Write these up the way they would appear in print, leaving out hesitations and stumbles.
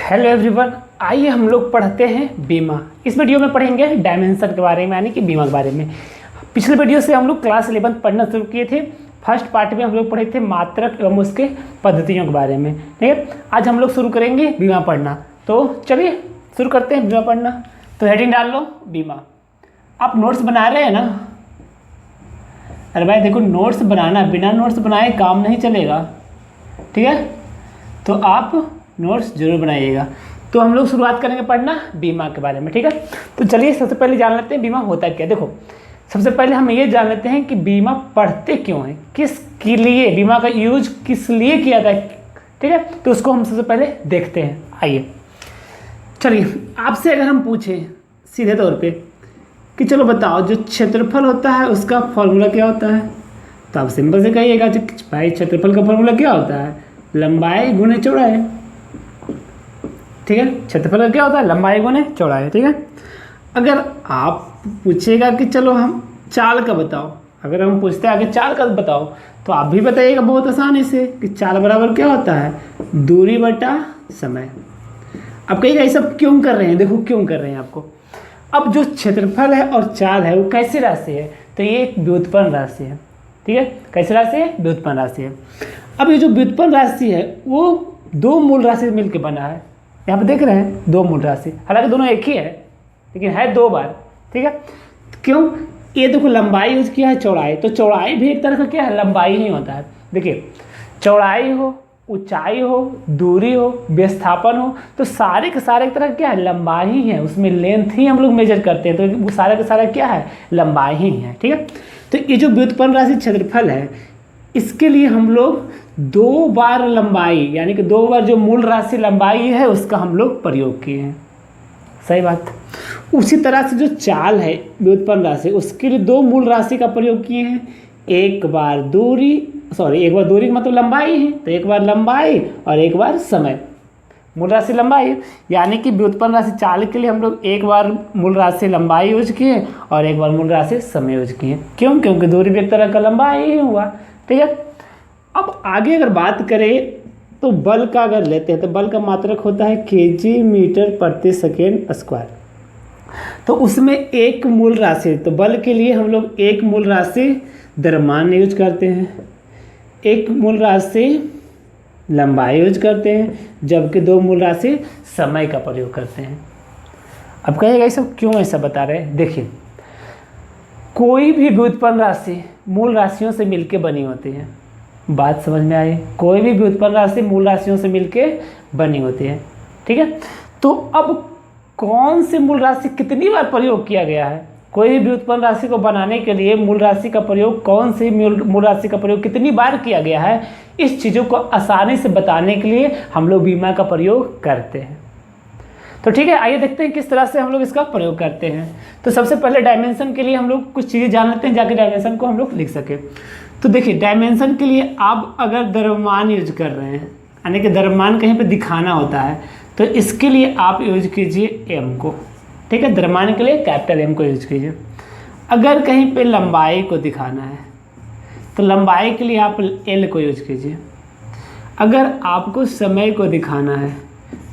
Hello everyone, आइए हम लोग पढ़ते हैं बीमा। इस वीडियो में पढ़ेंगे डायमेंशन के बारे में, यानी कि बीमा के बारे में। पिछले वीडियो से हम लोग क्लास 11 पढ़ना शुरू किए थे। फर्स्ट पार्ट में हम लोग पढ़े थे मात्रक एवं उसके पद्धतियों के बारे में। ठीक है, आज हम लोग शुरू करेंगे बीमा पढ़ना। तो चलिए शुरू करते हैं बीमा पढ़ना। तो हेडिंग डाल लो बीमा। आप नोट्स बना रहे हैं ना? अरे भाई देखो, नोट्स बनाना, बिना नोट्स बनाए काम नहीं चलेगा। ठीक है, तो आप नोट्स जरूर बनाइएगा। तो हम लोग शुरुआत करेंगे पढ़ना बीमा के बारे में। ठीक है, तो चलिए सबसे पहले जान लेते हैं बीमा होता क्या। देखो, सबसे पहले हम ये जान लेते हैं कि बीमा पढ़ते क्यों हैं, किसके लिए बीमा का यूज किस लिए किया जाता है। ठीक है, तो उसको हम सबसे पहले देखते हैं। आइए चलिए, आपसे अगर हम पूछें सीधे तौर पे कि चलो बताओ, जो क्षेत्रफल होता है उसका फॉर्मूला क्या होता है, तो आप सिंपल से कहिएगा भाई क्षेत्रफल का फॉर्मूला क्या होता है, लंबाई गुने चौड़ाई। ठीक है, क्षेत्रफल का क्या होता है, लंबाई गुने चौड़ाई। ठीक है, अगर आप पूछेगा कि चलो हम चाल का बताओ, अगर हम पूछते हैं आगे चाल का बताओ, तो आप भी बताइएगा बहुत आसानी से कि चाल बराबर क्या होता है, दूरी बटा समय। अब कहिएगा ये सब क्यों कर रहे हैं, देखो क्यों कर रहे हैं आपको। अब जो क्षेत्रफल है और चाल है वो कैसी राशि है, तो ये एक व्युत्पन्न राशि है। ठीक है, कैसी राशि है, व्युत्पन्न राशि है। अब ये जो व्युत्पन्न राशि है वो दो मूल राशि मिलकर बना है। यहाँ पे देख रहे हैं दो मूल राशि, हालांकि दोनों एक ही है लेकिन है दो बार। ठीक है, क्यों, ये देखो लंबाई यूज किया है, चौड़ाई, तो चौड़ाई भी एक तरह का क्या है, लंबाई ही होता है। देखिए, चौड़ाई हो, ऊंचाई हो, दूरी हो, विस्थापन हो, तो सारे के सारे एक तरह क्या है, लंबाई ही है। उसमें लेंथ ही हम लोग मेजर करते हैं, तो वो सारा का सारा क्या है, लंबाई ही है। ठीक है, तो ये जो व्युत्पन्न राशि क्षेत्रफल है, इसके लिए हम लोग दो बार लंबाई, यानी कि दो बार जो मूल राशि लंबाई है उसका हम लोग प्रयोग किए हैं। सही बात। उसी तरह से जो चाल है व्युत्पन्न राशि, उसके लिए दो मूल राशि का प्रयोग किए हैं। एक बार दूरी का मतलब लंबाई है, तो एक बार लंबाई और एक बार समय। मूल राशि लंबाई, यानी कि व्युत्पन्न राशि चाल के लिए हम लोग एक बार मूल राशि लंबाई यूज किए और एक बार मूल राशि समय यूज किए। क्यों, क्योंकि दूरी भी एक तरह का लंबाई ही हुआ। ठीक है, अब आगे अगर बात करें तो बल का अगर लेते हैं तो बल का मात्रक होता है केजी मीटर प्रति सेकेंड स्क्वायर। तो उसमें एक मूल राशि, तो बल के लिए हम लोग एक मूल राशि द्रव्यमान यूज करते हैं, एक मूल राशि लंबाई यूज करते हैं, जबकि दो मूल राशि समय का प्रयोग करते हैं। अब कहिएगा ये सब क्यों ऐसा बता रहे हैं। देखिए, कोई भी व्युत्पन्न राशि मूल राशियों से मिलकर बनी होती है। बात समझ में आई? कोई भी व्युत्पन्न राशि मूल राशियों से मिलकर बनी होती है। ठीक है, तो अब कौन सी मूल राशि कितनी बार प्रयोग किया गया है, कोई भी व्युत्पन्न राशि को बनाने के लिए मूल राशि का प्रयोग, कौन सी मूल राशि का प्रयोग कितनी बार किया गया है, इस चीज़ों को आसानी से बताने के लिए हम लोग बीमा का प्रयोग करते हैं। तो ठीक है, आइए देखते हैं किस तरह से हम लोग इसका प्रयोग करते हैं। तो सबसे पहले डायमेंशन के लिए हम लोग कुछ चीज़ें जान लेते हैं, जाके डायमेंशन को हम लोग लिख सकें। तो देखिए, डायमेंशन के लिए आप अगर द्रव्यमान यूज कर रहे हैं, यानी कि द्रव्यमान कहीं पे दिखाना होता है, तो इसके लिए आप यूज कीजिए एम को। ठीक है, द्रव्यमान के लिए कैपिटल एम को यूज कीजिए। अगर कहीं पे लंबाई को दिखाना है तो लंबाई के लिए आप एल को यूज कीजिए। अगर आपको समय को दिखाना है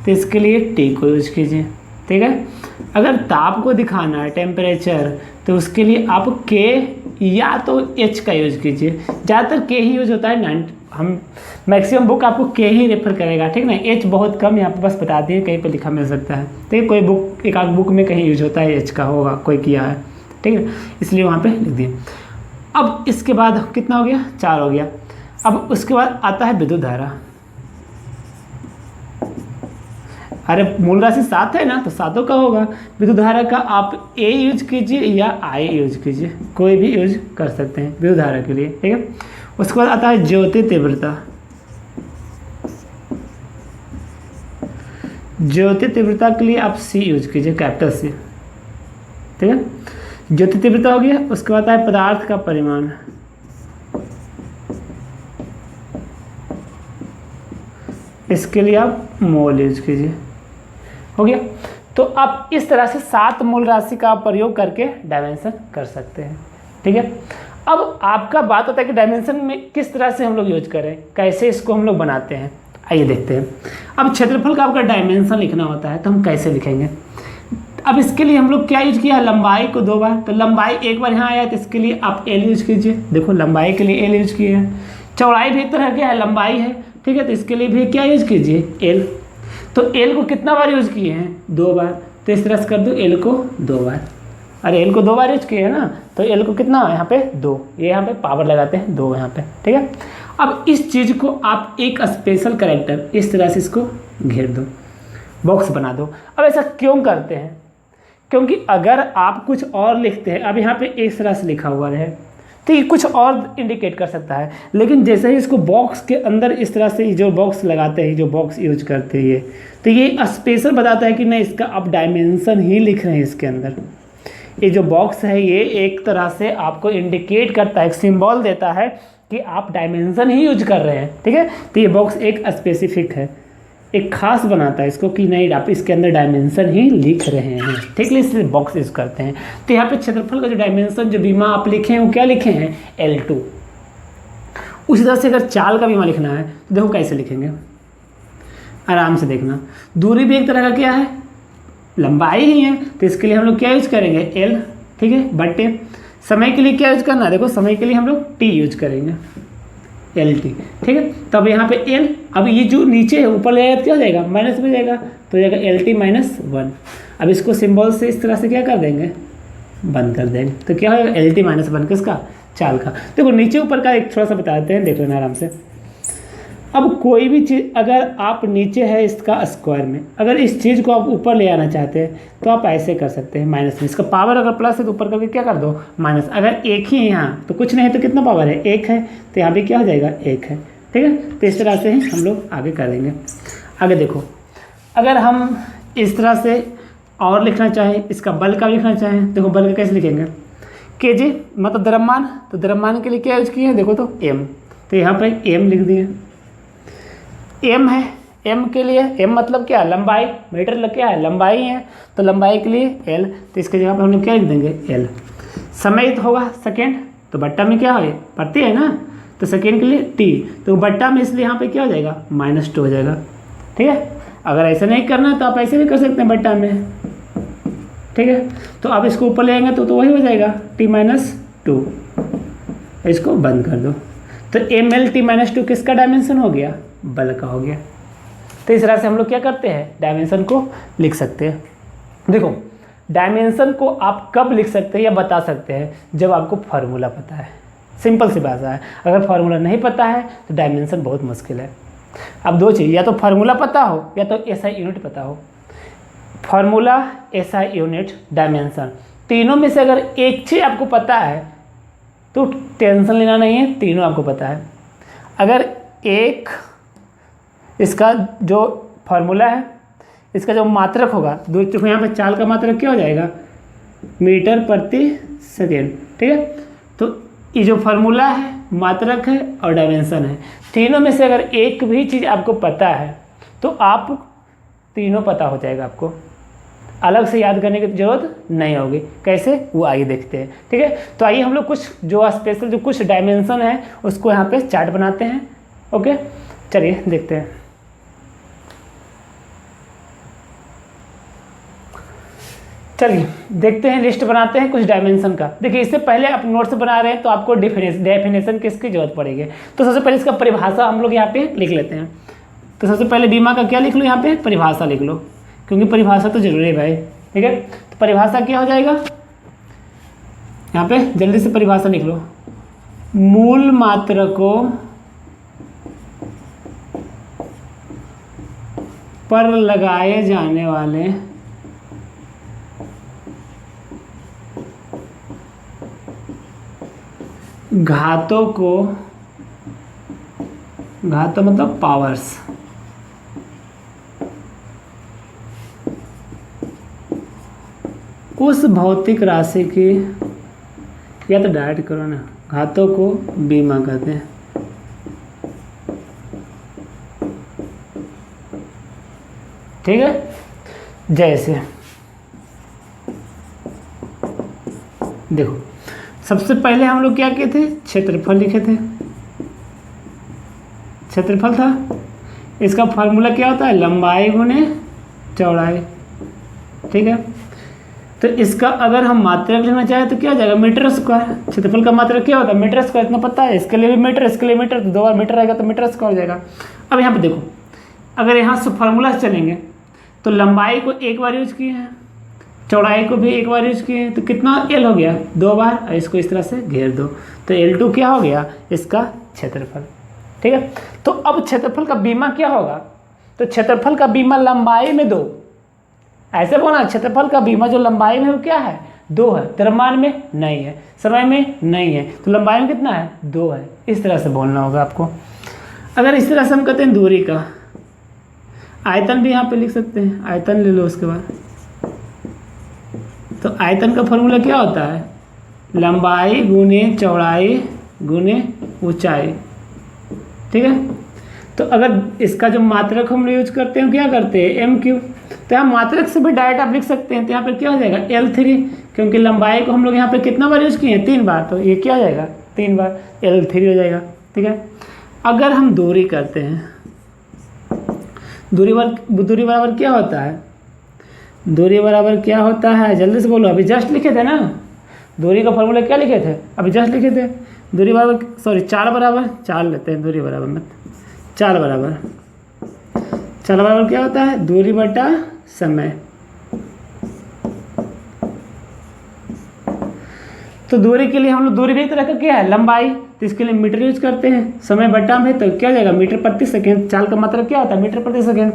तो इसके लिए टी को यूज कीजिए। ठीक है, अगर ताप को दिखाना है, टेम्परेचर, तो उसके लिए आप के या तो एच का यूज कीजिए। ज़्यादातर के ही यूज होता है, हम मैक्सिमम बुक आपको के ही रेफर करेगा। ठीक ना, एच बहुत कम, यहाँ पे बस बता दिए, कहीं पे लिखा मिल सकता है। ठीक है, कोई बुक, एक आध बुक में कहीं यूज होता है एच का, होगा कोई किया है। ठीक है, इसलिए वहाँ पे लिख दिए। अब इसके बाद कितना हो गया, 4 हो गया। अब उसके बाद आता है विद्युत धारा। अरे मूल राशि 7 है ना, तो 7 का होगा। विद्युत धारा का आप ए यूज कीजिए या आई यूज कीजिए, कोई भी यूज कर सकते हैं विद्युत धारा के लिए। ठीक है, उसके बाद आता है ज्योति तीव्रता। ज्योति तीव्रता के लिए आप सी यूज कीजिए, कैपिटल सी। ठीक है, ज्योति तीव्रता हो गया। उसके बाद आता है पदार्थ का परिमाण। इसके लिए आप मोल यूज कीजिए। हो गया। तो आप इस तरह से 7 मूल राशि का प्रयोग करके डायमेंशन कर सकते हैं। ठीक है, अब आपका बात होता है कि डायमेंशन में किस तरह से हम लोग यूज करें, कैसे इसको हम लोग बनाते हैं। आइए देखते हैं। अब क्षेत्रफल का आपका डायमेंशन लिखना होता है तो हम कैसे लिखेंगे। अब इसके लिए हम लोग क्या यूज किया, लंबाई को 2 बार, तो लंबाई एक बार यहाँ आया तो इसके लिए आप एल यूज कीजिए। देखो लंबाई के लिए एल यूज किए हैं, चौड़ाई भी एक तरह क्या है, लंबाई है, ठीक है, तो इसके लिए भी क्या यूज कीजिए, एल। तो एल को कितना बार यूज किए हैं, 2 बार, तो इस तरह से कर दो एल को 2 बार। अरे एल को 2 बार यूज किए हैं ना, तो एल को कितना यहाँ पे 2, ये यहाँ पे पावर लगाते हैं 2 यहाँ पे, ठीक है। अब इस चीज़ को आप एक स्पेशल कैरेक्टर इस तरह से इसको घेर दो, बॉक्स बना दो। अब ऐसा क्यों करते हैं, क्योंकि अगर आप कुछ और लिखते हैं, अब यहाँ पे इस तरह से लिखा हुआ है तो ये कुछ और इंडिकेट कर सकता है, लेकिन जैसे ही इसको बॉक्स के अंदर इस तरह से जो बॉक्स लगाते हैं, जो बॉक्स यूज करते हैं ये, तो ये स्पेशल बताता है कि नहीं इसका आप डायमेंशन ही लिख रहे हैं इसके अंदर। ये जो बॉक्स है ये एक तरह से आपको इंडिकेट करता है, एक सिंबल देता है कि आप डायमेंशन ही यूज कर रहे हैं, ठीक है। तो ये बॉक्स एक स्पेसिफिक है, एक खास बनाता है इसको कि नहीं आप इसके अंदर डायमेंशन ही लिख रहे हैं, ठीक है, इसलिए बॉक्स यूज करते हैं। तो यहाँ पे क्षेत्रफल का जो डायमेंशन जो बीमा आप लिखे हैं वो क्या लिखे हैं, L2। उसी तरह से अगर चाल का बीमा लिखना है तो देखो कैसे लिखेंगे, आराम से देखना। दूरी भी एक तरह का क्या है, लंबाई ही है, तो इसके लिए हम लोग क्या यूज करेंगे, L, ठीक है, बटे समय के लिए क्या यूज करना है, देखो समय के लिए हम लोग T यूज करेंगे, LT, ठीक है। तब यहाँ पे L, अब ये जो नीचे है ऊपर ले जाएगा तो क्या हो जाएगा, माइनस में जाएगा, तो जाएगा LT -1। अब इसको सिंबल से इस तरह से क्या कर देंगे, बंद कर देंगे, तो क्या होगा LT -1 किसका, चाल का। देखो नीचे ऊपर का एक थोड़ा सा बता देते हैं, देख लेना आराम से। अब कोई भी चीज़ अगर आप नीचे है इसका स्क्वायर में, अगर इस चीज़ को आप ऊपर ले आना चाहते हैं तो आप ऐसे कर सकते हैं, माइनस में, इसका पावर अगर प्लस है तो ऊपर करके क्या कर दो, माइनस। अगर एक ही है यहाँ तो कुछ नहीं है, तो कितना पावर है, 1 है, तो यहाँ भी क्या हो जाएगा, 1 है, ठीक है। तो इस तरह से ही हम लोग आगे करेंगे। आगे देखो, अगर हम इस तरह से और लिखना चाहें, इसका बल का लिखना चाहें, देखो बल का कैसे लिखेंगे, kg मतलब द्रव्यमान, तो द्रव्यमान के लिए क्या यूज किए हैं, देखो तो m, तो यहाँ पर m लिख दिए। m है, m के लिए m मतलब क्या, लंबाई, मीटर लग क्या है, लंबाई है, तो लंबाई के लिए l, तो इसके जगह पर हम लोग क्या लिख देंगे, l। समय तो होगा सेकेंड, तो बट्टा में क्या है, प्रति है ना, तो सेकेंड के लिए t, तो बट्टा में इसलिए यहाँ पे क्या हो जाएगा, -2 हो जाएगा, ठीक है। अगर ऐसा नहीं करना तो आप ऐसे भी कर सकते हैं बट्टा में, ठीक है। तो आप इसको ऊपर ले आएंगे तो वही हो जाएगा T-2, इसको बंद कर दो। तो mL-T-2 किसका डायमेंशन हो गया, बल का हो गया। तो इस तरह से हम लोग क्या करते हैं, डायमेंशन को लिख सकते हैं। देखो डायमेंशन को आप कब लिख सकते हैं या बता सकते हैं, जब आपको फार्मूला पता है, सिंपल सी भाषा है। अगर फार्मूला नहीं पता है तो डायमेंशन बहुत मुश्किल है। अब दो चीज़, या तो फार्मूला पता हो या तो SI यूनिट पता हो। फार्मूला, SI यूनिट, डायमेंशन, तीनों में से अगर एक चीज़ आपको पता है तो टेंशन लेना नहीं है, तीनों आपको पता है। अगर एक इसका जो फार्मूला है, इसका जो मात्रक होगा, देखो यहाँ पे चाल का मात्रक क्या हो जाएगा, मीटर प्रति सेकेंड, ठीक है। तो ये जो फार्मूला है, मात्रक है और डायमेंशन है, तीनों में से अगर एक भी चीज़ आपको पता है तो आप तीनों पता हो जाएगा, आपको अलग से याद करने की जरूरत नहीं होगी। कैसे, वो आइए देखते हैं, ठीक है। तो आइए हम लोग कुछ जो स्पेशल जो कुछ डायमेंशन है उसको यहाँ पे चार्ट बनाते हैं। ओके, चलिए देखते हैं। चलिए देखते हैं, लिस्ट बनाते हैं कुछ डायमेंशन का। देखिए इससे पहले आप नोट्स बना रहे हैं तो आपको डेफिनेशन किसकी जरूरत पड़ेगी। तो सबसे पहले इसका परिभाषा हम लोग यहाँ पे लिख लेते हैं। तो सबसे पहले बीमा का क्या लिख लो, यहाँ पे परिभाषा लिख लो, क्योंकि परिभाषा तो जरूरी है भाई, ठीक है। तो परिभाषा क्या हो जाएगा, यहाँ पे जल्दी से परिभाषा लिख लो, मूल मात्रकों पर लगाए जाने वाले घातों को, घातों मतलब पावर्स, उस भौतिक राशि की, या तो डायरेक्ट करो ना, घातों को बीमा कहते हैं। ठीक है, जैसे देखो सबसे पहले हम लोग क्या किए थे, क्षेत्रफल लिखे थे, क्षेत्रफल था। इसका फार्मूला क्या होता है, लंबाई गुने चौड़ाई, ठीक है। तो इसका अगर हम मात्रक लेना चाहें तो क्या हो जाएगा, मीटर स्क्वायर। क्षेत्रफल का मात्रक क्या होता है, मीटर स्क्वायर, इतना पता है। इसके लिए भी मीटर, इसके लिए मीटर, तो 2 बार मीटर आएगा तो मीटर स्क्वायर हो जाएगा। अब यहाँ पे देखो, अगर यहाँ से फार्मूला से चलेंगे तो लंबाई को एक बार यूज किए हैं, चौड़ाई को भी एक बार यूज किए हैं, तो कितना एल हो गया, 2 बार, और इसको इस तरह से घेर दो तो L2 क्या हो गया, इसका क्षेत्रफल, ठीक है। तो अब क्षेत्रफल का बीमा क्या होगा, तो क्षेत्रफल का बीमा लंबाई में 2, ऐसे बोला, क्षेत्रफल का बीमा जो लंबाई में वो क्या है, 2 है, द्रव्यमान में नहीं है, समय में नहीं है, तो लंबाई में कितना है, 2 है। इस तरह से बोलना होगा आपको। अगर इस तरह से हम कहते हैं दूरी का, आयतन भी यहाँ पे लिख सकते हैं, आयतन ले लो उसके बाद। तो आयतन का फॉर्मूला क्या होता है, लंबाई गुने चौड़ाई गुने ऊंचाई, ठीक है। तो अगर इसका जो मात्रक हम यूज करते हैं क्या करते हैं, m3, तो यहाँ मात्रक से भी डायरेक्ट आप लिख सकते हैं। तो यहाँ पे क्या हो जाएगा, L3, क्योंकि लंबाई को हम लोग यहाँ पे कितना बार यूज किए हैं, 3 बार, तो ये क्या हो जाएगा, 3 बार, L3 हो जाएगा, ठीक है। अगर हम दूरी करते हैं, दूरी बराबर क्या होता है, दूरी बराबर क्या होता है, जल्दी से बोलो, अभी जस्ट लिखे थे ना, दूरी का फॉर्मूला क्या लिखे थे, अभी जस्ट लिखे थे, दूरी बराबर, सॉरी 4 बराबर, 4 लेते हैं, दूरी बराबर में 4 बराबर, 4 बराबर क्या होता है, दूरी बटा समय। तो दूरी के लिए हम लोग, दूरी भी एक तरह का क्या है, लंबाई, तो इसके लिए मीटर यूज करते हैं, समय बटा में, तो क्या हो जाएगा, मीटर प्रति सेकेंड। चाल का मतलब क्या होता है, मीटर प्रति सेकेंड।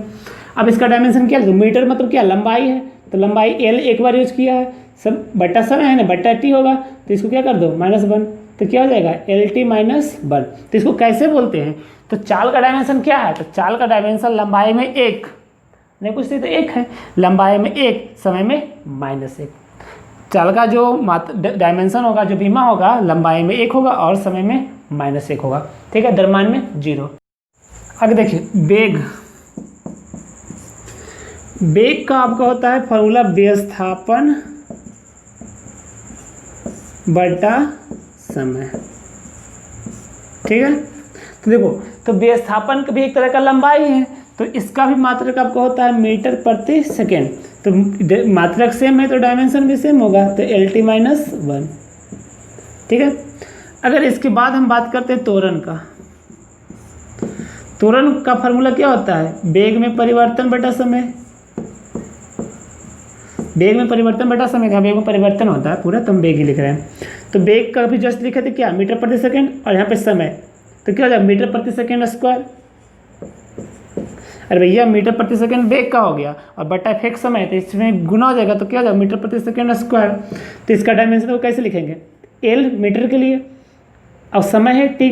अब इसका डायमेंशन क्या है, तो मीटर मतलब क्या, लंबाई है, तो लंबाई L एक बार यूज किया है, सब बटा समय है ना, बटा T होगा, तो इसको क्या कर दो, -1, तो क्या हो जाएगा, LT -1। तो इसको कैसे बोलते हैं, तो चाल का डायमेंशन क्या है, तो चाल का डायमेंशन लंबाई में 1, नहीं कुछ नहीं तो 1 है, लंबाई में 1, समय में -1। चाल का जो डायमेंशन होगा, जो बीमा होगा, लंबाई में 1 होगा और समय में -1 होगा, ठीक है, द्रव्यमान में 0। आगे देखिए, वेग का आपका होता है फॉर्मूला विस्थापन बटा समय, ठीक है। तो देखो, तो विस्थापन भी एक तरह का लंबाई है, तो इसका भी मात्रक आपका होता है मीटर प्रति सेकेंड। तो मात्रक सेम है तो डायमेंशन भी सेम होगा, तो LT -1, ठीक है। अगर इसके बाद हम बात करते हैं त्वरण का, त्वरण का फॉर्मूला क्या होता है, वेग में परिवर्तन बटा समय, वेग में परिवर्तन बटा समय, का वेग में परिवर्तन होता है पूरा, तो हम वेग ही लिख रहे हैं। तो वेग का भी जस्ट लिखे थे क्या, मीटर प्रति सेकेंड, और यहाँ पे समय, तो क्या हो जाएगा, मीटर प्रति सेकेंड स्क्वायर। अरे भैया, मीटर प्रति सेकेंड वेग का हो गया और बटा फिक्स समय, तो इसमें गुना हो जाएगा, तो क्या हो जाएगा, मीटर प्रति सेकेंड स्क्वायर। तो इसका डायमेंशन को कैसे लिखेंगे, L मीटर के लिए, और समय है T,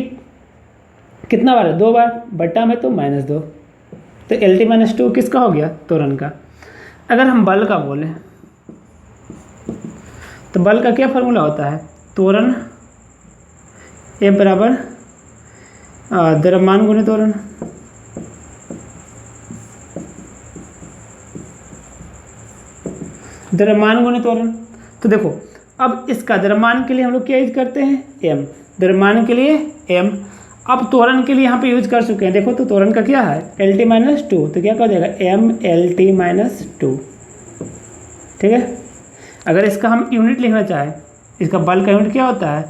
कितना बार है, 2 बार, बटा में तो -2, तो LT -2 किसका हो गया, त्वरण का। अगर हम बल का बोलें, तो बल का क्या फॉर्मूला होता है, त्वरण F बराबर द्रव्यमान गुणे त्वरण, द्रव्यमान गुणे त्वरण। तो देखो, अब इसका द्रव्यमान के लिए हम लोग क्या यूज करते हैं, m, द्रव्यमान के लिए m। अब त्वरण के लिए यहाँ पे यूज कर चुके हैं, देखो तो त्वरण का क्या है, LT -2, तो क्या हो जाएगा, MLT -2, ठीक है। अगर इसका हम यूनिट लिखना चाहें, इसका बल का यूनिट क्या होता है,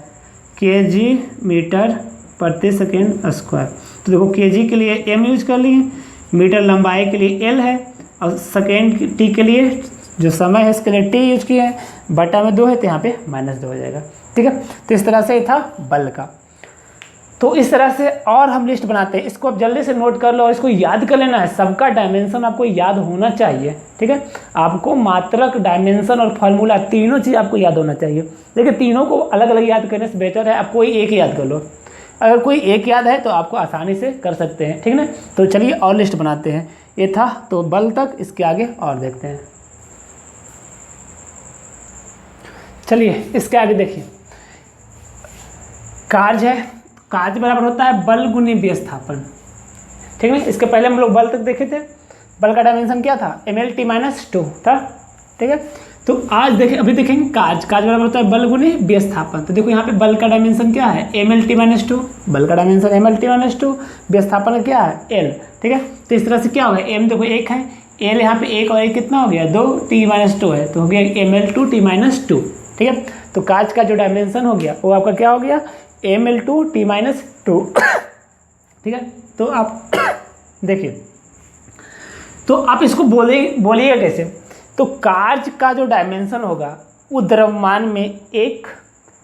kg मीटर प्रति सेकेंड स्क्वायर। तो देखो, kg के लिए m यूज कर लिए, मीटर लंबाई के लिए L है, और सेकेंड T के लिए जो समय है इसके लिए T यूज किया है, बटा में 2 है, तो यहाँ पे -2 हो जाएगा, ठीक है। तो इस तरह से था बल का। तो इस तरह से और हम लिस्ट बनाते हैं, इसको आप जल्दी से नोट कर लो और इसको याद कर लेना है, सबका डायमेंशन आपको याद होना चाहिए, ठीक है। आपको मात्रक, डायमेंशन और फार्मूला तीनों चीज़ आपको याद होना चाहिए। देखिए, तीनों को अलग अलग याद करने से बेहतर है आप कोई एक याद कर लो। अगर कोई एक याद है तो आपको आसानी से कर सकते हैं, ठीक है ना। तो चलिए और लिस्ट बनाते हैं। ये था तो बल तक, इसके आगे और देखते हैं। चलिए इसके आगे देखिए, कार्य है, कार्य बराबर होता है बल गुनी विस्थापन, ठीक है। इसके पहले हम लोग बल तक देखे थे, बल का डायमेंशन क्या था, MLT -2 था, ठीक है। तो आज देखें, अभी देखेंगे काज बराबर होता है बल गुने विस्थापन। तो देखो यहाँ पे बल का डायमेंशन क्या है, mlt-2, बल का डायमेंशन mlt-2, विस्थापन का क्या है l, ठीक है। तो इस तरह से क्या होगा, m देखो 1 है, l यहाँ पे 1 और 1 कितना हो गया 2, t-2 है, तो हो गया ml2t-2, ठीक है। तो काज का जो डायमेंशन हो गया वो आपका क्या हो गया ml2t-2, ठीक है। तो आप देखिए, तो आप इसको बोलिएगा कैसे, तो कार्य का जो डायमेंशन होगा वो द्रव्यमान में 1,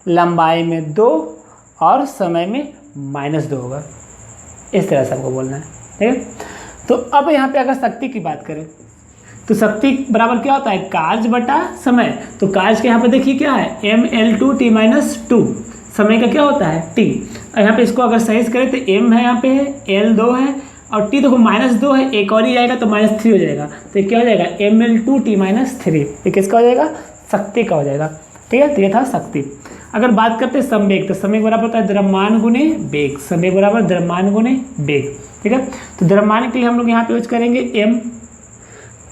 लंबाई में 2 और समय में -2 होगा, इस तरह से आपको बोलना है, ठीक है। तो अब यहाँ पे अगर शक्ति की बात करें तो शक्ति बराबर क्या होता है कार्य बटा समय। तो कार्य के यहाँ पे देखिए क्या है ml2t-2, समय का क्या होता है t। और यहाँ पे इसको अगर साइज करें तो m है, यहाँ पे है, l 2 है और t देखो -2 है, एक और ही आएगा तो -3 हो जाएगा। तो ये क्या हो जाएगा ml2t-3, ये किसका हो जाएगा शक्ति का हो जाएगा, ठीक है। तो ये था शक्ति। अगर बात करते हैं संवेग, तो संवेग बराबर होता है द्रव्यमान गुने वेग, संवेग बराबर द्रव्यमान गुने वेग, ठीक है। तो द्रव्यमान के लिए हम लोग यहाँ पे यूज करेंगे m,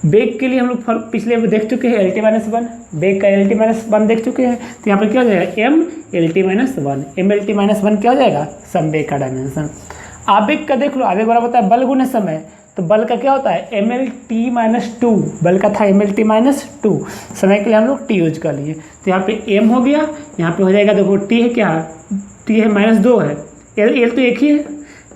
वेग के लिए हम लोग पिछले में देख चुके हैं LT-1, वेग का LT-1 देख चुके हैं। तो यहाँ पर क्या हो जाएगा mLT-1, mLT-1 क्या हो जाएगा संवेग का डायमेंशन। आवेग का देख लो, आवेग बराबर होता है बल गुने समय, तो बल का क्या होता है mlt-2, बल का था mlt-2, समय के लिए हम लोग t यूज कर लिए। तो यहाँ पे m हो गया, यहाँ पे हो जाएगा देखो t है क्या, t है -2 है, l तो एक ही है,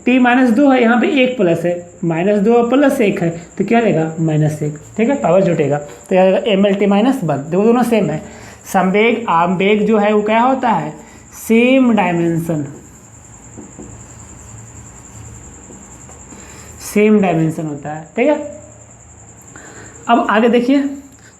t-2 है, यहाँ पे 1 प्लस है, -2 प्लस 1 है, तो क्या हो जाएगा -1, ठीक है, पावर जुटेगा। तो यह जाएगा mlt-1, देखो दोनों सेम है। संवेग आवेग जो है वो क्या होता है सेम डायमेंशन, सेम डायमेंशन होता है, ठीक है। अब आगे देखिए,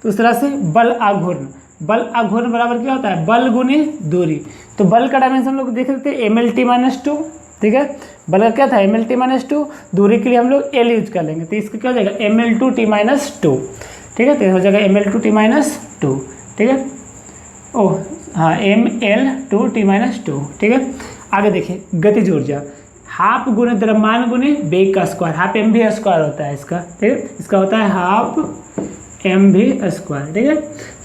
तो इस तरह से बल आघूर्ण, बल आघूर्ण बराबर क्या होता है बल गुने दूरी। तो बल का डायमेंशन हम लोग देख सकते हैं mlt-2, ठीक है। बल का क्या था mlt-2, दूरी के लिए हम लोग l यूज कर लेंगे, तो इसका क्या हो जाएगा ml2t-2, ठीक है। तो हो जाएगा ml2t-2, ठीक है। ओह हाँ ml2t-2, ठीक है। आगे देखिए गतिज ऊर्जा, हाफ गुने द्रव्यमान गुने वेग का स्क्वायर, हाफ mv स्क्वायर होता है इसका, ठीक है। इसका होता है हाफ mv स्क्वायर, ठीक है।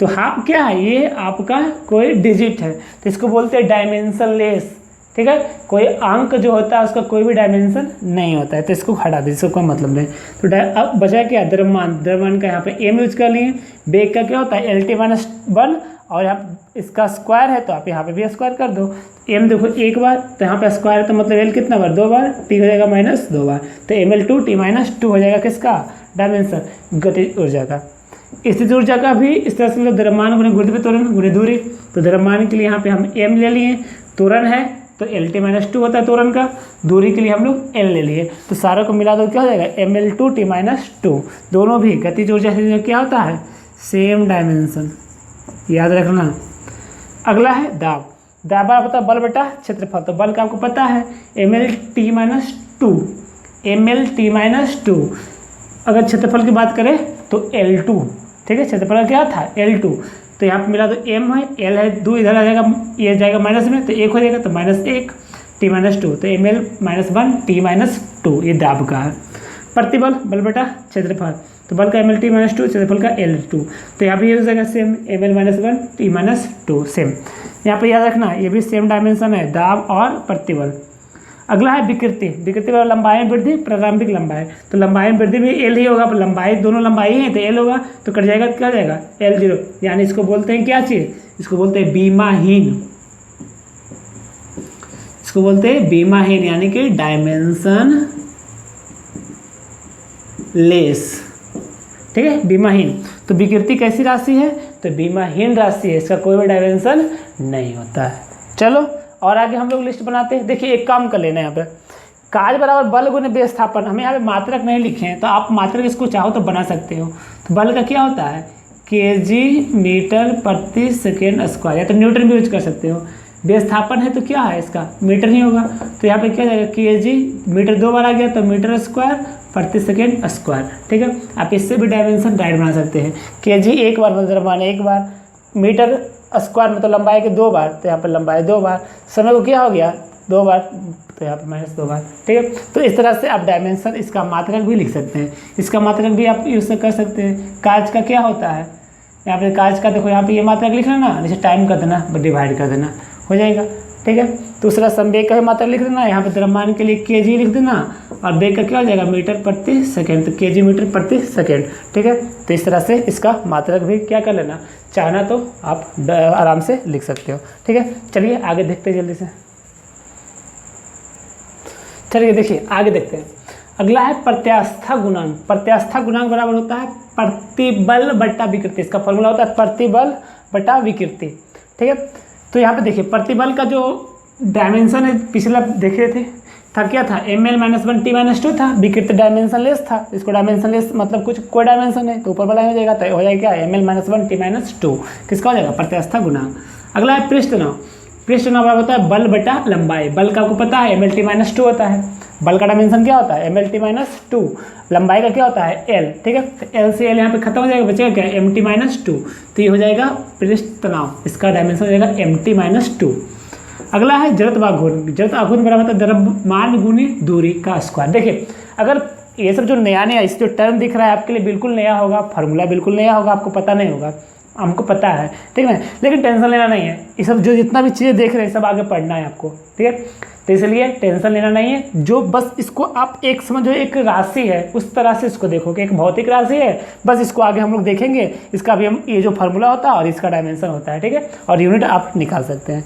तो हाफ क्या है, ये आपका कोई डिजिट है, तो इसको बोलते हैं डायमेंशन लेस, ठीक है। कोई अंक जो होता है उसका कोई भी डायमेंशन नहीं होता है, तो इसको हटा दीजिए, इसको कोई मतलब नहीं। तो अब बचा क्या द्रव्यमान, द्रव्यमान का यहाँ पे m यूज कर लिए, वेग का क्या होता है LT-1 और यहाँ इसका स्क्वायर है तो आप यहाँ पे भी स्क्वायर कर दो। m देखो एक बार, तो यहाँ पे स्क्वायर है तो मतलब l कितना बार 2 बार, t हो जाएगा -2 बार, तो ml2t-2 हो जाएगा किसका डायमेंशन गतिज ऊर्जा का। स्थिति ऊर्जा का भी इस तरह से द्रव्यमान गुने गुरुत्व त्वरण गुने दूरी। तो द्रव्यमान के लिए यहाँ पे हम m ले लिए, त्वरण है तो LT-2 होता है त्वरण का, दूरी के लिए हम लोग l ले लिए। तो सारों को मिला दो क्या हो जाएगा ml2t-2, दोनों भी गतिज ऊर्जा से क्या होता है सेम डायमेंशन, याद रखना। अगला है दाब, दाब बता बल बटा क्षेत्रफल। तो बल का आपको पता है mlt-2, अगर क्षेत्रफल की बात करें तो L2, ठीक है। क्षेत्रफल का क्या था L2, तो यहाँ पे मिला तो m है, l है 2 इधर आ जाएगा, ये जाएगा माइनस में तो 1 हो जाएगा, तो -1 t-2, तो ml-1 t-2, ये दाब का है। प्रतिबल बल बटा क्षेत्रफल, तो बल का mlt-2, क्षेत्रफल का L2, तो यहाँ पे ये हो जाएगा सेम ml-1 t-2 सेम। यहाँ पे याद रखना ये भी सेम डायमेंशन है दाब और प्रतिबल। अगला है विकृति, विकृति वाला लंबाई वृद्धि प्रारंभिक लंबाई, तो लंबाई वृद्धि भी l ही होगा, लंबाई दोनों लंबाई है तो l होगा, तो कट जाएगा क्या जाएगा L0, यानी इसको बोलते हैं क्या चीज़, इसको बोलते हैं बीमाहीन, इसको बोलते हैं बीमाहीन यानी कि डायमेंशन लेस, ठीक है बीमाहीन। तो विकृति कैसी राशि है, तो बीमाहीन राशि है, इसका कोई भी डायमेंशन नहीं होता है। चलो और आगे हम लोग लिस्ट बनाते हैं। देखिए एक काम कर लेना है, यहाँ पे कार्य बराबर बल गुने विस्थापन, हमें यहाँ पे मात्रक नहीं लिखे हैं तो आप मात्रक इसको चाहो तो बना सकते हो। तो बल का क्या होता है kg मीटर प्रति सेकेंड स्क्वायर, या तो न्यूटन भी यूज कर सकते हो। विस्थापन है तो क्या है इसका मीटर नहीं होगा, तो यहाँ पे क्या जाएगा kg, मीटर 2 बार आ गया तो मीटर स्क्वायर प्रति सेकेंड स्क्वायर, ठीक है। आप इससे भी डायमेंशन डायरेक्ट बना सकते हैं। kg एक बार मतलब द्रव्यमान एक बार, मीटर स्क्वायर में तो लंबाई के 2 बार, तो यहाँ पर लंबाई 2 बार, समय को क्या हो गया 2 बार, तो यहाँ पर -2 बार, ठीक है। तो इस तरह से आप डायमेंशन इसका मात्रक भी लिख सकते हैं, इसका मात्रक भी आप यूज कर सकते हैं। कार्य का क्या होता है यहाँ पे काज का देखो, यहाँ पे ये मात्रक लिख लेना, नीचे टाइम कर देना, डिवाइड कर देना, हो जाएगा। ठीक है, दूसरा सम बेग का भी मात्रक लिख देना, यहाँ पे द्रव्यमान के लिए केजी लिख देना, और बेग का क्या हो जाएगा मीटर प्रति सेकेंड, तो केजी मीटर प्रति सेकेंड। ठीक है, तो इस तरह से इसका मात्रक भी क्या कर लेना, चाहना तो आप आराम से लिख सकते हो। ठीक है, चलिए आगे देखते हैं जल्दी से। चलिए देखिए आगे देखते हैं। अगला है प्रत्यास्था गुणांक। प्रत्यास्था गुणांक बराबर होता है प्रतिबल बटा विकृति। इसका फॉर्मूला होता है प्रतिबल बटा विकृति। ठीक है, तो यहाँ पे देखिए प्रतिबल का जो डायमेंशन है पिछला देख रहे थे था क्या था, ml-1 t-2 था। विकृति डायमेंशन लेस था, इसको डायमेंशन लेस मतलब कुछ कोई डायमेंशन है तो ऊपर वाला हो जाएगा, तो हो जाएगा क्या ml-1 t-2, किसका हो जाएगा प्रत्यास्था गुणांक। अगला है पृष्ठ तनाव। पृष्ठ तनाव बराबर होता है बल बटा लंबाई। बल का आपको पता है ml-2 होता है, बल का डायमेंशन क्या होता है ml-2, लंबाई का क्या होता है l। ठीक है, तो l से l यहाँ पे खत्म हो जाएगा, बचेगा क्या mt-2, तो ये हो जाएगा पृष्ठ तनाव, इसका डायमेंशन हो जाएगा mt-2। अगला है जड़त्व आघूर्ण। जड़त्व आघूर्ण बराबर होता है द्रव्यमान गुनी दूरी का स्क्वायर। देखिए अगर ये सब जो नया नया इस जो टर्म दिख रहा है आपके लिए बिल्कुल नया होगा, फार्मूला बिल्कुल नया होगा, आपको पता नहीं होगा, हमको पता है, ठीक है, लेकिन टेंशन लेना नहीं है। ये सब जो जितना भी चीज़ें देख रहे हैं सब आगे पढ़ना है आपको, ठीक है, तो इसलिए टेंशन लेना नहीं है। जो बस इसको आप एक समझो एक राशि है उस तरह से इसको देखोगे, एक भौतिक राशि है, बस इसको आगे हम लोग देखेंगे, इसका भी हम ये जो फार्मूला होता है और इसका डायमेंशन होता है, ठीक है, और यूनिट आप निकाल सकते हैं।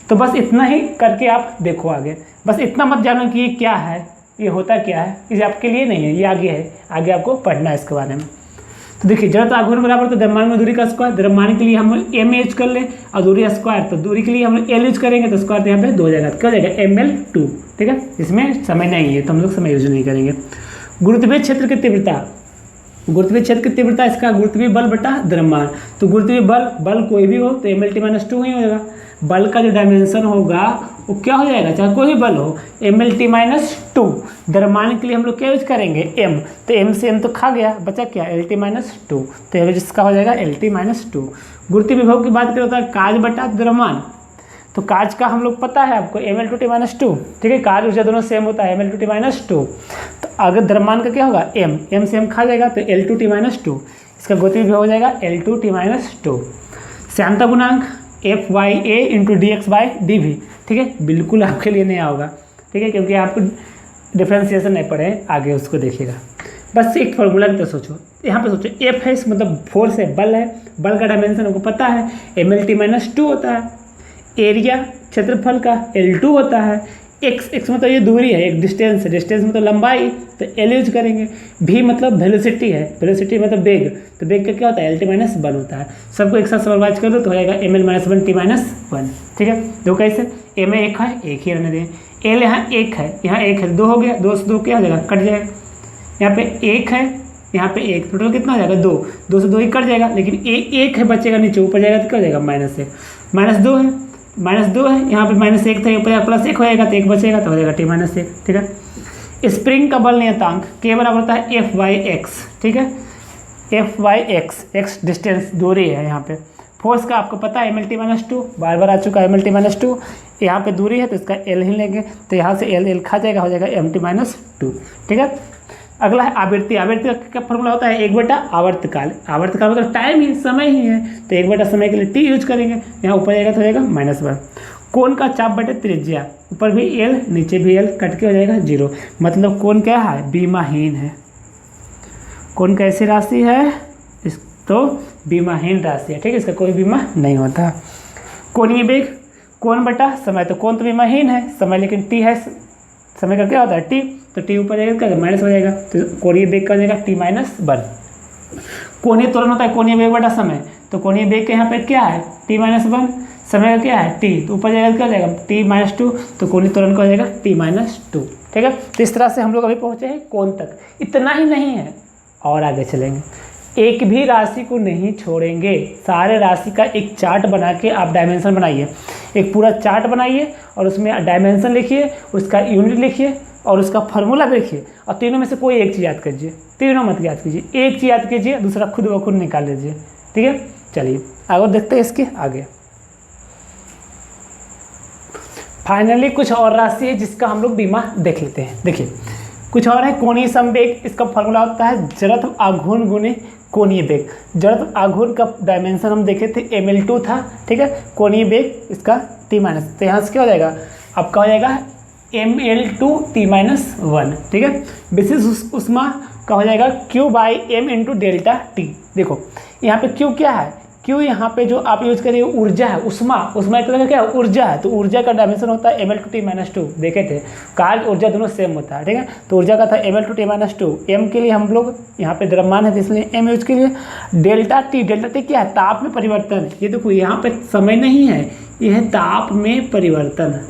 तो बस इतना ही करके आप देखो आगे, बस इतना मत जानो कि ये क्या है, ये होता क्या है, ये आपके लिए नहीं है, ये आगे है, आगे आपको पढ़ना है इसके बारे में। तो देखिए जड़त्व आघूर्ण बराबर तो द्रव्यमान में दूरी का स्क्वायर। द्रव्यमान के लिए हम m यूज कर लें और दूरी स्क्वायर, तो दूरी के लिए हम l यूज करेंगे तो स्क्वायर तो यहाँ पे 2 हो जाएगा, क्या हो जाएगा ml2। ठीक है, इसमें समय नहीं है तो हम लोग समय यूज नहीं करेंगे। गुरुत्वीय क्षेत्र की तीव्रता। गुरुत्वीय क्षेत्र की तीव्रता इसका गुरुत्वीय बल बटा द्रव्यमान। तो गुरुत्वीय बल कोई भी हो तो mlt-2 ही होगा। बल का जो डायमेंशन होगा वो क्या हो जाएगा, चाहे कोई भी बल हो mlt-2। द्रव्यमान के लिए हम लोग क्या यूज करेंगे m, तो m से m तो खा गया, बचा क्या lt-2, तो जिसका हो जाएगा lt-2। गुरुत्वीय विभव की बात करें होता है काज बटा द्रव्यमान। तो काज का हम लोग पता है आपको ml2t-2, ठीक है, काज ऊर्जा दोनों सेम होता है ml2t-2। तो अगर द्रव्यमान का क्या होगा m से m खा जाएगा तो l2t-2, इसका गुरुत्वीय विभव हो जाएगा l2t-2। श्यानता गुणांक FYA इंटू dx/dv। ठीक है, बिल्कुल आपके लिए नया होगा, ठीक है, क्योंकि आपको डिफ्रेंसिएशन नहीं पढ़े, आगे उसको देखिएगा। बस एक फार्मूला की तरह सोचो, यहाँ पे सोचो F है, मतलब फोर्स है, बल है, बल का डायमेंशन हमको पता है mlt-2 होता है, एरिया क्षेत्रफल का L2 होता है, x मतलब ये दूरी है, एक डिस्टेंस है, डिस्टेंस मतलब लंबाई, तो L यूज करेंगे। v मतलब वेलोसिटी है, वेलोसिटी मतलब वेग, तो वेग का क्या होता है lt-1 होता है। सबको एक साथ सॉल्व कर दो तो हो जाएगा ml-1 t-1। ठीक है, दो कैसे a में एक है, एक ही रहने दें, l यहाँ एक है, यहाँ एक है, 2 हो गया, 2 से 2 क्या हो जाएगा कट जाएगा, यहाँ पे एक है, यहाँ पे एक, टोटल कितना हो जाएगा 2, 2 से 2 ही कट जाएगा, लेकिन एक है बचेगा, नीचे ऊपर जाएगा तो क्या हो जाएगा -1, -2 है, यहाँ पे -1 था, ऊपर +1 हो जाएगा तो 1 बचेगा तो हो जाएगा t-1। ठीक है, स्प्रिंग का बल नियतांक k बराबर होता है F/x। ठीक है, F/x, x डिस्टेंस दूरी है, यहाँ पे फोर्स का आपको पता है mlt-2, बार बार आ चुका है mlt-2, यहाँ पे दूरी है तो इसका l ही लेंगे, तो यहाँ से l खा जाएगा, हो जाएगा mt-2। ठीक है, अगला है आवृत्ति। आवृत्ति का फॉर्मूला होता है 1 बटा आवर्तकाल। आवर्तकाल मतलब टाइम ही, समय ही है, तो 1 बटा समय के लिए t यूज करेंगे, यहाँ ऊपर जाएगा तो हो जाएगा -1। कोण का चाप बटे त्रिज्या, ऊपर भी l नीचे भी l, कट के हो जाएगा 0, मतलब कोण क्या है बीमाहीन है। कोण कैसी राशि है, इस तो बीमाहीन राशि है, ठीक है, इसका कोई बीमा नहीं होता। कोणीय वेग, कोण बटा समय, तो कोण तो बीमाहीन है, समय लेकिन t है, समय का क्या होता है t, तो t ऊपर जाएगा क्या माइनस हो जाएगा, तो कोणीय वेग का हो जाएगा t-1। कोणीय त्वरण होता है कोणीय वेग बटा समय, तो कोणीय वेग के यहाँ पे क्या है t-1, समय का क्या है t, तो ऊपर जाएगा क्या हो जाएगा t-2, तो कोणीय त्वरण का हो जाएगा t-2। ठीक है, तो इस तरह से हम लोग अभी पहुँचे हैं कोण तक। इतना ही नहीं है, और आगे चलेंगे, एक भी राशि को नहीं छोड़ेंगे, सारे राशि का एक चार्ट बना के आप डायमेंशन बनाइए, एक पूरा चार्ट बनाइए और उसमें डायमेंशन लिखिए, उसका यूनिट लिखिए और उसका फार्मूला भी लिखिए, और तीनों में से कोई एक चीज़ याद कीजिए, तीनों मत याद कीजिए, एक चीज़ याद कीजिए, दूसरा खुद ब खुद निकाल लीजिए। ठीक है, चलिए आगे देखते हैं इसके आगे। फाइनली कुछ और राशि है जिसका हम लोग बीमा देख लेते हैं। देखिए कुछ और है कोणीय समवेग, इसका फॉर्मूला होता है जड़त्व आघूर्ण गुने कोणीय वेग। जड़त्व आघूर्ण का डायमेंशन हम देखे थे ml2 था, ठीक है। कोणीय वेग इसका t माइनस, तो यहाँ से क्या हो जाएगा आपका, हो जाएगा ml2 t-1, ठीक है। विशिष्ट ऊष्मा का हो जाएगा q/m इंटू डेल्टा टी। देखो यहाँ पे q क्या है, q यहाँ पे जो आप यूज करिए ऊर्जा है, उष्मा एक तरह का क्या है, ऊर्जा है। तो ऊर्जा का डायमेंशन होता है ml2 t-2, देखे थे कार्य ऊर्जा दोनों सेम होता है, ठीक है। तो ऊर्जा का था ml2 t-2, m के लिए हम लोग यहाँ पे द्रव्यमान है इसलिए m यूज के लिए। डेल्टा टी क्या है, ताप में परिवर्तन। ये देखो यहाँ पे समय नहीं है, यह है ताप में परिवर्तन,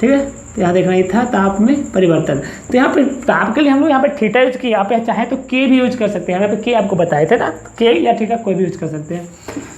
ठीक है। तो यहाँ देखना ही था ताप में परिवर्तन। तो यहाँ पे ताप के लिए हम लोग यहाँ पे थीटा यूज किया, यहाँ पे चाहे तो के भी यूज कर सकते हैं। यहाँ पे के आपको बताए थे ना, के या थीटा कोई भी यूज कर सकते हैं।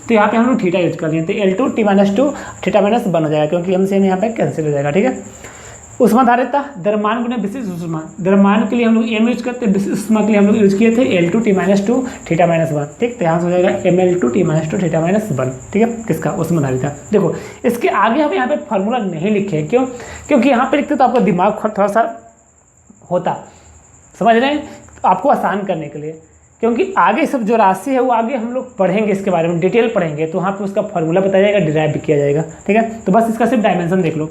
तो यहाँ पे हम लोग थीटा यूज कर लिए, तो L2 t-2 थीटा-1 हो जाएगा, क्योंकि हम से यहाँ पे कैंसिल हो जाएगा, ठीक है। ऊष्माधारिता द्रव्यमान गुने विशिष्ट ऊष्मा, द्रव्यमान के लिए हम लोग m यूज करते हैं, विशिष्ट ऊष्मा के लिए हम लोग यूज किए थे L2 t-2 थीटा-1, ठीक। तो यहाँ से हो जाएगा ml2 t-2 थीटा-1, ठीक है, किसका, ऊष्माधारिता। देखो इसके आगे हम यहाँ पे फार्मूला नहीं लिखे, क्यों, क्योंकि यहाँ पे लिखते तो आपका दिमाग थोड़ा सा होता, समझ रहे हैं, आपको आसान करने के लिए। क्योंकि आगे सब जो राशि है वो आगे हम लोग पढ़ेंगे, इसके बारे में डिटेल पढ़ेंगे, तो वहाँ पे उसका फार्मूला बताया जाएगा, डिराइव भी किया जाएगा, ठीक है। तो बस इसका सिर्फ डायमेंशन देख लो।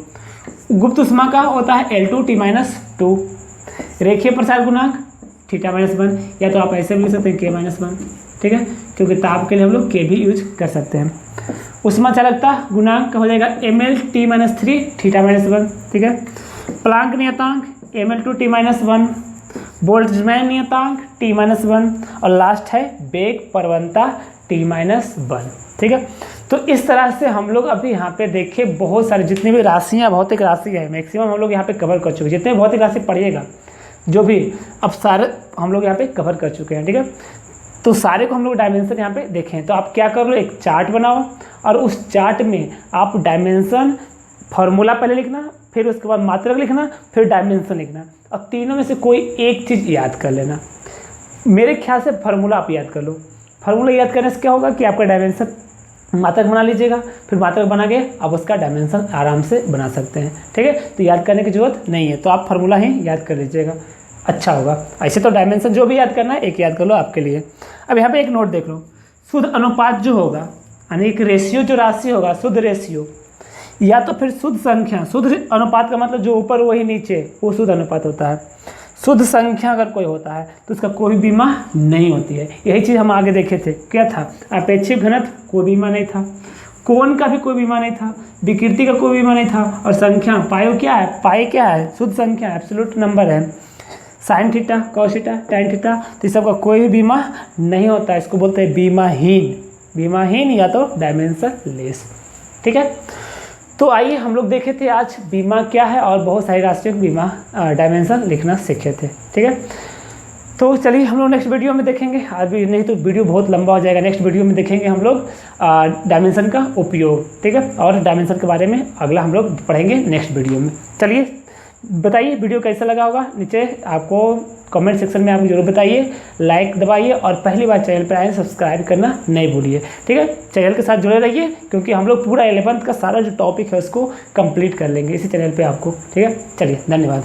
गुप्त ऊष्मा का होता है L2 t-2, रेखीय प्रसार गुणांक थीटा-1, या तो आप ऐसे भी लिख सकते हैं k-1, ठीक है, क्योंकि ताप के लिए हम लोग के भी यूज कर सकते हैं। ऊष्मा चालकता गुणांक हो जाएगा ml-t-3 थीटा-1, ठीक है। प्लांक नियतांक ml2 t-1, बोल्ट्जमैन नियतांक t-1, और लास्ट है वेग प्रवणता t-1, ठीक है। तो इस तरह से हम लोग अभी यहाँ पे देखे बहुत सारे जितनी भी राशियाँ, भौतिक राशि है, मैक्सिमम हम लोग यहाँ पे कवर कर चुके हैं। जितने भौतिक राशि पढ़िएगा जो भी, अब सारे हम लोग यहाँ पे कवर कर चुके हैं, ठीक है। तो सारे को हम लोग डायमेंशन यहाँ पे देखें। तो आप क्या कर लो, एक चार्ट बनाओ और उस चार्ट में आप डायमेंशन फार्मूला पहले लिखना, फिर उसके बाद मात्रक लिखना, फिर डायमेंशन लिखना, और तीनों में से कोई एक चीज़ याद कर लेना। मेरे ख्याल से फार्मूला आप याद कर लो। फार्मूला याद करने से क्या होगा कि आपका डायमेंशन मात्रक बना लीजिएगा, फिर मात्रक बना के आप उसका डायमेंशन आराम से बना सकते हैं, ठीक है। तो याद करने की जरूरत नहीं है, तो आप फार्मूला ही याद कर लीजिएगा, अच्छा होगा। ऐसे तो डायमेंशन जो भी याद करना है एक याद कर लो आपके लिए। अब यहाँ पे एक नोट देख लो, शुद्ध अनुपात जो होगा, यानी एक रेशियो जो राशि होगा, शुद्ध रेशियो, या तो फिर शुद्ध संख्या। शुद्ध अनुपात का मतलब जो ऊपर वही नीचे, वो शुद्ध अनुपात होता है। शुद्ध संख्या अगर कोई होता है तो उसका कोई बीमा नहीं होती है। यही चीज़ हम आगे देखे थे, क्या था, अपेक्षित घनत्व कोई बीमा नहीं था, कोण का भी कोई बीमा नहीं था, विकृति का कोई बीमा नहीं था, और संख्या पाई क्या है, पाई क्या है, शुद्ध संख्या, एब्सोल्यूट नंबर है। Sine theta, cos theta, tan theta, तो इस सबका कोई भी बीमा नहीं होता है। इसको बोलते हैं बीमाहीन, बीमाहीन या तो डायमेंशन लेस, ठीक है। तो आइए हम लोग देखे थे आज बीमा क्या है, और बहुत सारी राशियों बीमा डायमेंशन लिखना सीखे थे, ठीक है। तो चलिए हम लोग नेक्स्ट वीडियो में देखेंगे, आज भी नहीं तो वीडियो बहुत लंबा हो जाएगा। नेक्स्ट वीडियो में देखेंगे हम लोग डायमेंशन का उपयोग, ठीक है, और डायमेंशन के बारे में अगला हम लोग पढ़ेंगे नेक्स्ट वीडियो में। चलिए बताइए वीडियो कैसा लगा होगा, नीचे आपको कमेंट सेक्शन में आप जरूर बताइए, लाइक दबाइए, और पहली बार चैनल पर आए सब्सक्राइब करना नहीं भूलिए, ठीक है। चैनल के साथ जुड़े रहिए, क्योंकि हम लोग पूरा 11th का सारा जो टॉपिक है उसको कंप्लीट कर लेंगे इसी चैनल पे आपको, ठीक है। चलिए धन्यवाद।